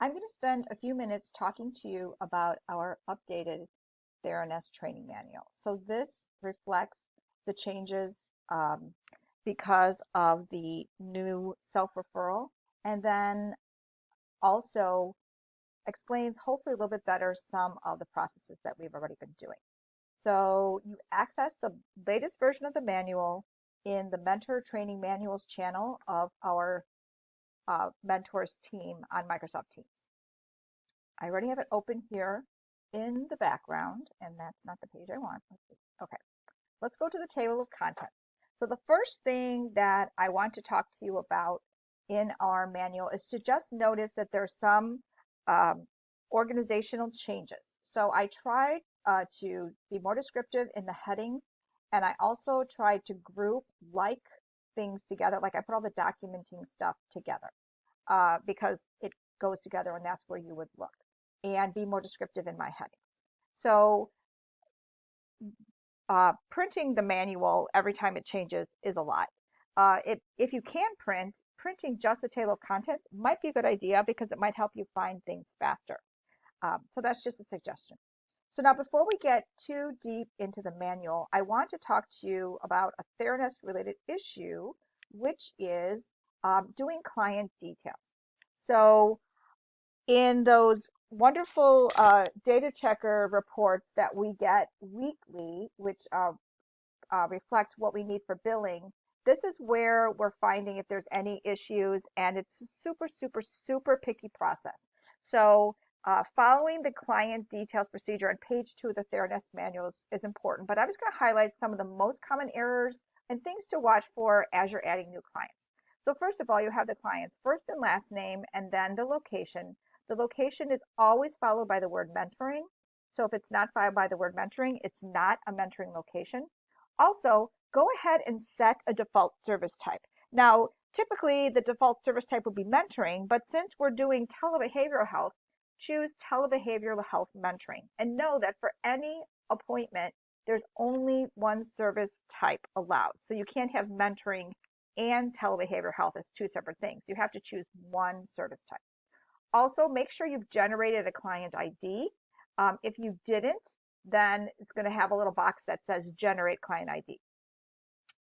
I'm going to spend a few minutes talking to you about our updated TheraNest training manual. So this reflects the changes because of the new self-referral, and then also explains hopefully a little bit better some of the processes that we've already been doing. So you access the latest version of the manual in the Mentor Training Manuals channel of our mentors team on Microsoft Teams. I already have it open here in the background, and that's not the page I want. Okay, let's go to the table of contents. So the first thing that I want to talk to you about in our manual is to just notice that there's some organizational changes. So I tried to be more descriptive in the heading, and I also tried to group like things together, like I put all the documenting stuff together because it goes together and that's where you would look, and be more descriptive in my headings. So printing the manual every time it changes is a lot. If you can printing just the table of contents might be a good idea because it might help you find things faster. So that's just a suggestion. So now before we get too deep into the manual, I want to talk to you about a TheraNest related issue, which is doing client details. So in those wonderful data checker reports that we get weekly, which reflect what we need for billing, this is where we're finding if there's any issues, and it's a super, super, super picky process. So following the client details procedure on page 2 of the TheraNest manuals is important, but I'm just going to highlight some of the most common errors and things to watch for as you're adding new clients. So first of all, you have the client's first and last name and then the location. The location is always followed by the word mentoring. So if it's not followed by the word mentoring, it's not a mentoring location. Also, go ahead and set a default service type. Now, typically the default service type would be mentoring, but since we're doing telebehavioral health, choose telebehavioral health mentoring. And know that for any appointment, there's only one service type allowed. So you can't have mentoring and telebehavioral health as two separate things. You have to choose one service type. Also, make sure you've generated a client ID. If you didn't, then it's going to have a little box that says generate client ID.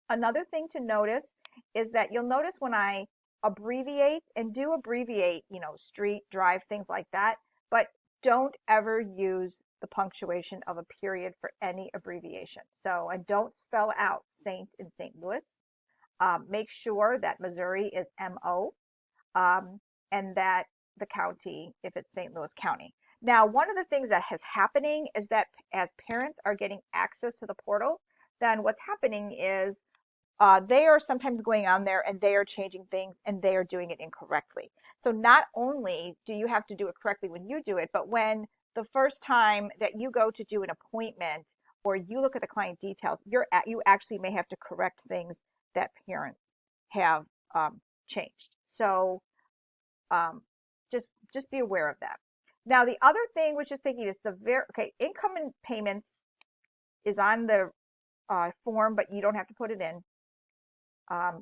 Another thing to notice is that you'll notice when I abbreviate, and do abbreviate, street, drive, things like that, but don't ever use the punctuation of a period for any abbreviation. So, and don't spell out Saint in St. Louis. Make sure that Missouri is MO, and that the county, if it's St. Louis County. Now, one of the things that is happening is that as parents are getting access to the portal, then what's happening is they are sometimes going on there and they are changing things and they are doing it incorrectly. So not only do you have to do it correctly when you do it, but when the first time that you go to do an appointment or you look at the client details, you actually may have to correct things that parents have changed. So just be aware of that. Now, the other thing which is thinking is income and payments is on the form, but you don't have to put it in.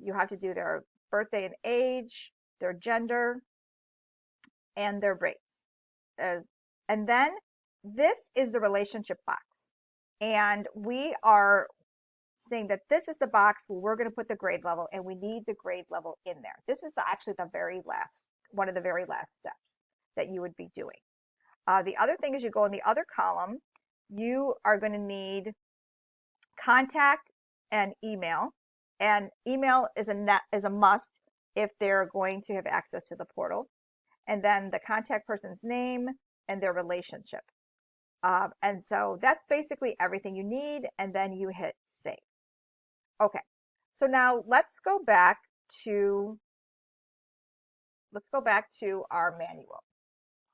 You have to do their birthday and age, their gender, and their race. And then this is the relationship box. And we are saying that this is the box where we're going to put the grade level, and we need the grade level in there. This is actually one of the very last steps that you would be doing. The other thing is you go in the other column, you are going to need contact and email. And email is a must if they're going to have access to the portal. And then the contact person's name and their relationship. And so that's basically everything you need, and then you hit save. Okay, so now let's go back to our manual.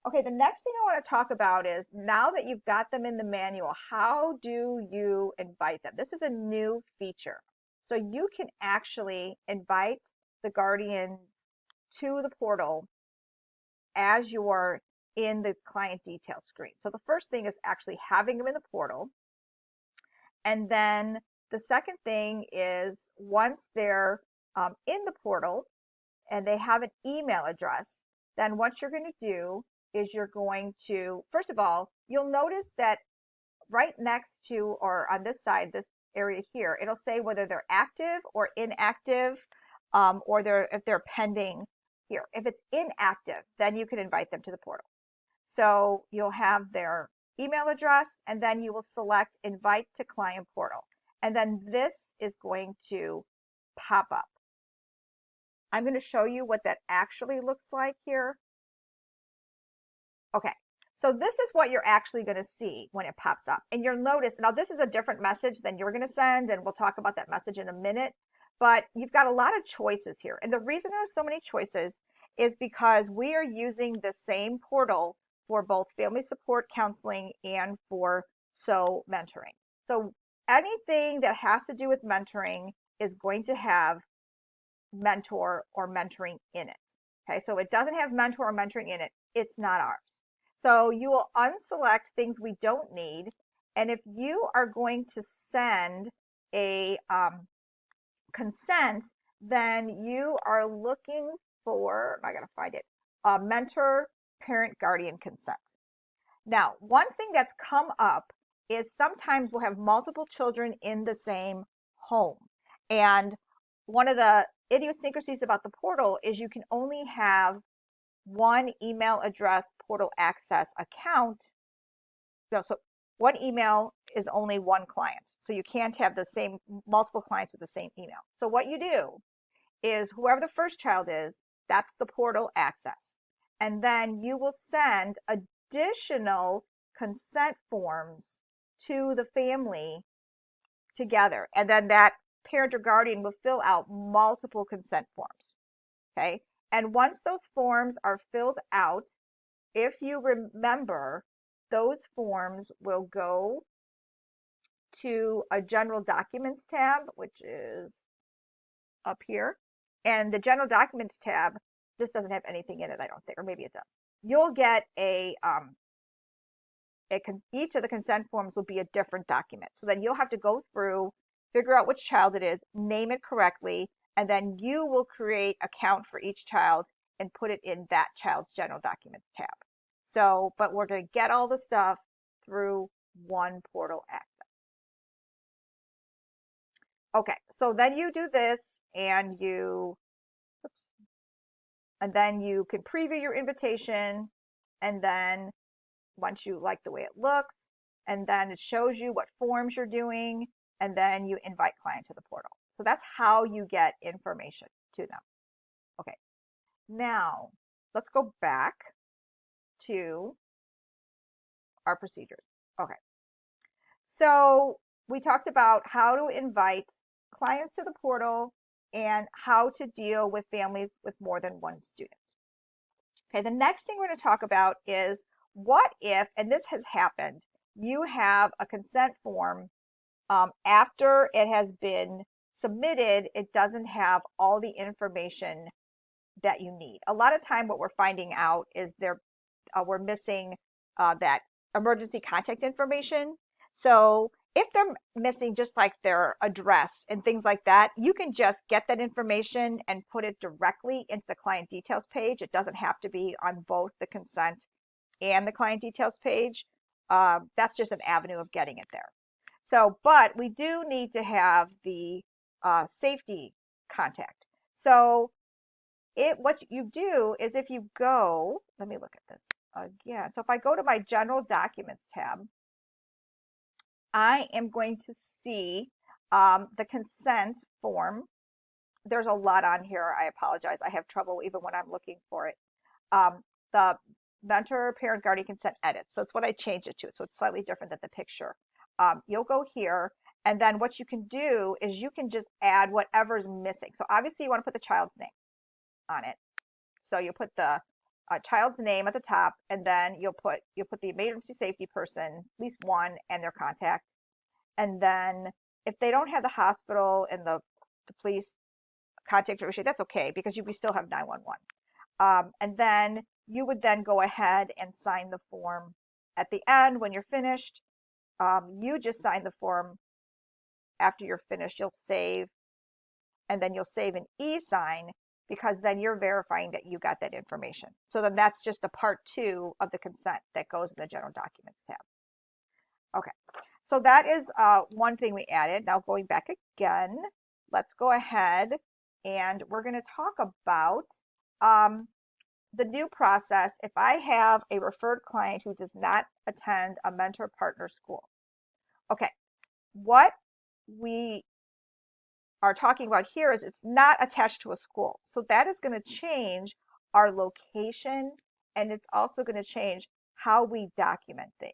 Okay, the next thing I want to talk about is, now that you've got them in the manual, how do you invite them? This is a new feature. So you can actually invite the guardians to the portal as you're in the client details screen. So the first thing is actually having them in the portal. And then the second thing is, once they're in the portal and they have an email address, then what you're going to do is you're going to, first of all, you'll notice that right next to or on this side, this area here, it'll say whether they're active or inactive, or if they're pending here. If it's inactive, then you can invite them to the portal. So you'll have their email address, and then you will select invite to client portal. And then this is going to pop up. I'm going to show you what that actually looks like here. Okay, so this is what you're actually going to see when it pops up. And you'll notice, now this is a different message than you're going to send, and we'll talk about that message in a minute. But you've got a lot of choices here. And the reason there's so many choices is because we are using the same portal for both family support counseling and for SO mentoring. So anything that has to do with mentoring is going to have mentor or mentoring in it. Okay, so it doesn't have mentor or mentoring in it. It's not ours. So you will unselect things we don't need. And if you are going to send a consent, then you are looking for, I gotta find it, mentor, parent, guardian consent. Now, one thing that's come up is sometimes we'll have multiple children in the same home. And one of the idiosyncrasies about the portal is you can only have one email address portal access account. So one email is only one client. So you can't have the same multiple clients with the same email. So what you do is whoever the first child is, that's the portal access. And then you will send additional consent forms to the family together. And then that parent or guardian will fill out multiple consent forms. Okay. And once those forms are filled out, if you remember, those forms will go to a general documents tab, which is up here. And the general documents tab, this doesn't have anything in it, I don't think, or maybe it does. You'll get each of the consent forms will be a different document. So then you'll have to go through, figure out which child it is, name it correctly, and then you will create a count for each child and put it in that child's general documents tab. So, but we're going to get all the stuff through one portal access. Okay, so then you do this and and then you can preview your invitation, and then once you like the way it looks, and then it shows you what forms you're doing, and then you invite client to the portal. So that's how you get information to them. Okay, now let's go back to our procedures. Okay, so we talked about how to invite clients to the portal and how to deal with families with more than one student. Okay, the next thing we're going to talk about is what if, and this has happened, you have a consent form after it has been submitted, it doesn't have all the information that you need. A lot of time what we're finding out is we're missing that emergency contact information. So if they're missing just like their address and things like that, you can just get that information and put it directly into the client details page. It doesn't have to be on both the consent and the client details page. That's just an avenue of getting it there. So, but we do need to have the safety contact. So what you do is if you go, let me look at this again. So if I go to my general documents tab, I am going to see the consent form. There's a lot on here. I apologize. I have trouble even when I'm looking for it. The mentor, parent, guardian consent edit. So it's what I changed it to. So it's slightly different than the picture. You'll go here, and then what you can do is you can just add whatever's missing. So obviously you want to put the child's name on it. So you'll put the child's name at the top, and then you'll put the emergency safety person, at least one, and their contact. And then if they don't have the hospital and the police contact information, that's okay because we still have 911. And then you would then go ahead and sign the form at the end when you're finished. You just sign the form after you're finished. You'll save, and then you'll save an e-sign because then you're verifying that you got that information. So then that's just a part 2 of the consent that goes in the general documents tab. Okay, so that is one thing we added. Now going back again, let's go ahead and we're going to talk about the new process if I have a referred client who does not attend a mentor partner school. Okay, what we are talking about here is it's not attached to a school. So that is going to change our location, and it's also going to change how we document things.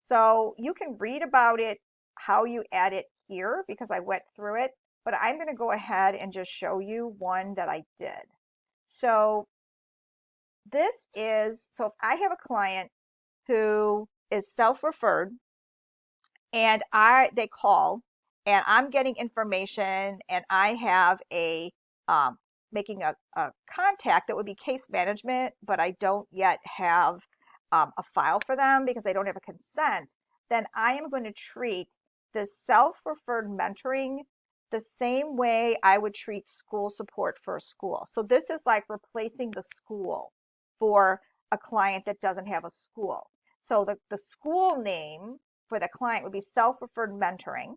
So you can read about it, how you add it here, because I went through it, but I'm going to go ahead and just show you one that I did. So this is, so if I have a client who is self-referred and they call and I'm getting information and I have a making a contact that would be case management, but I don't yet have a file for them because I don't have a consent, then I am going to treat the self-referred mentoring the same way I would treat school support for a school. So this is like replacing the school for a client that doesn't have a school. So the school name for the client would be self-referred mentoring.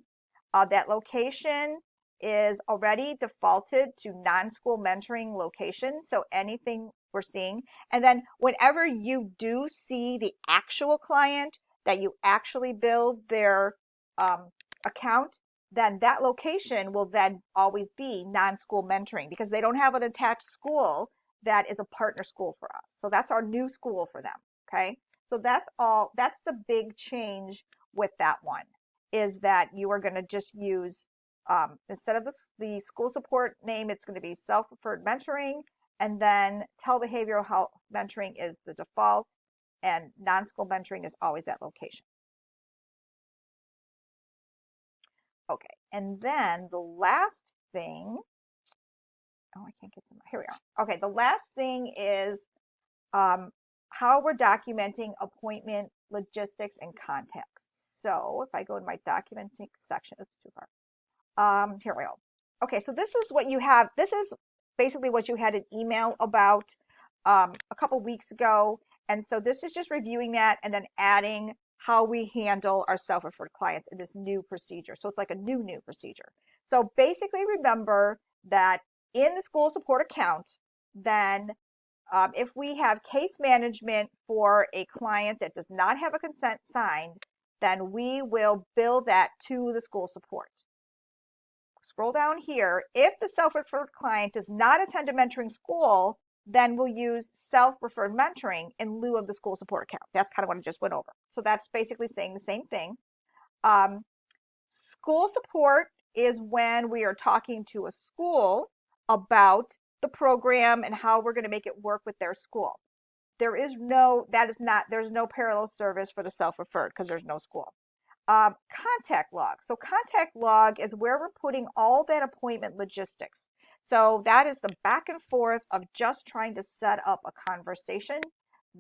That location is already defaulted to non-school mentoring location. So anything we're seeing. And then whenever you do see the actual client that you actually build their account, then that location will then always be non-school mentoring because they don't have an attached school that is a partner school for us. So that's our new school for them. Okay. So that's all, that's the big change with that one, is that you are going to just use, instead of the school support name, it's going to be self-referred mentoring, and then telebehavioral health mentoring is the default, and non-school mentoring is always that location. Okay, and then the last thing, oh, I can't get to my, here we are. Okay, the last thing is how we're documenting appointment logistics and context. So if I go to my documenting section, it's too far. Here we go. Okay, so this is what you have. This is basically what you had an email about a couple weeks ago. And so this is just reviewing that and then adding how we handle our self-referred clients in this new procedure. So it's like a new procedure. So basically remember that in the school support account, then if we have case management for a client that does not have a consent signed, then we will bill that to the school support. Scroll down here. If the self-referred client does not attend a mentoring school, then we'll use self-referred mentoring in lieu of the school support account. That's kind of what I just went over. So that's basically saying the same thing. School support is when we are talking to a school about the program and how we're going to make it work with their school. There's no parallel service for the self-referred because there's no school. Contact log. So contact log is where we're putting all that appointment logistics. So that is the back and forth of just trying to set up a conversation.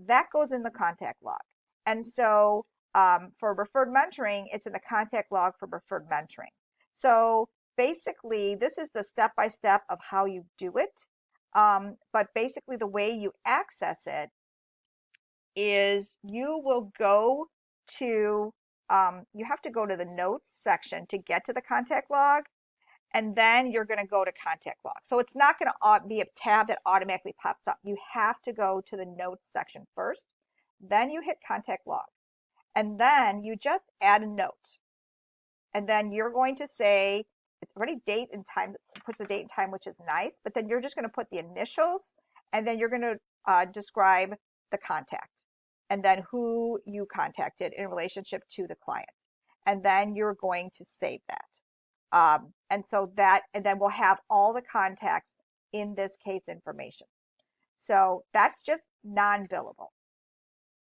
That goes in the contact log. And so for referred mentoring, it's in the contact log for referred mentoring. So basically, this is the step-by-step of how you do it. But basically, the way you access it is you will go to, you have to go to the notes section to get to the contact log, and then you're going to go to contact log. So it's not going to be a tab that automatically pops up. You have to go to the notes section first, then you hit contact log, and then you just add a note. And then you're going to say, it's already date and time, it puts the date and time, which is nice, but then you're just going to put the initials, and then you're going to describe the contact, and then who you contacted in relationship to the client. And then you're going to save that. And then we'll have all the contacts in this case information. So that's just non-billable.